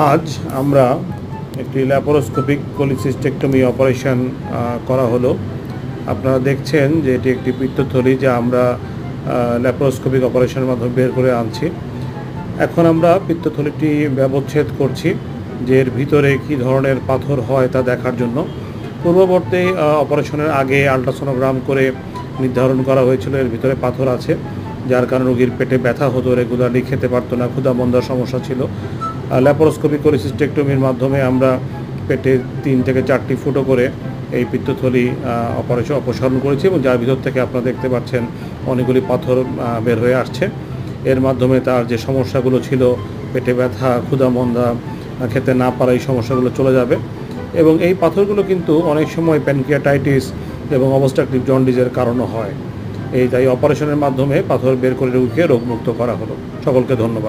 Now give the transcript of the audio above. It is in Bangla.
আজ আমরা একটি ল্যাপারোস্কোপিক কোলিসিস্টেক্টমি অপারেশন করা হলো। আপনারা দেখছেন যে এটি একটি পিত্তথলি যা আমরা ল্যাপারোস্কোপিক অপারেশনের মাধ্যমে বের করে আনছি। এখন আমরা পিত্তথলিটি ব্যবচ্ছেদ করছি যে এর ভিতরে কী ধরনের পাথর হয় তা দেখার জন্য। পূর্ববর্তী অপারেশনের আগে আল্ট্রাসোনোগ্রাম করে নির্ধারণ করা হয়েছিল এর ভিতরে পাথর আছে, যার কারণে রোগীর পেটে ব্যথা হতো, রেগুলারলি খেতে পারতো না, ক্ষুধামন্দার সমস্যা ছিল। ল্যাপারোস্কোপিক কোলিসিস্টেক্টমির মাধ্যমে আমরা পেটে 3 থেকে 4টি ফুটো করে এই পিত্তথলি অপসারণ করেছি এবং যার ভিতর থেকে আপনারা দেখতে পাচ্ছেন অনেকগুলি পাথর বের হয়ে আসছে। এর মাধ্যমে তার যে সমস্যাগুলো ছিল, পেটে ব্যথা, ক্ষুধামন্দা, খেতে না পারা, এই সমস্যাগুলো চলে যাবে। এবং এই পাথরগুলো কিন্তু অনেক সময় প্যানক্রিয়াটাইটিস এবং অবস্ট্রাকটিভ জন্ডিসের কারণও হয়। তাই অপারেশনের মাধ্যমে পাথর বের করে রোগীকে রোগমুক্ত করা হলো। সকলকে ধন্যবাদ।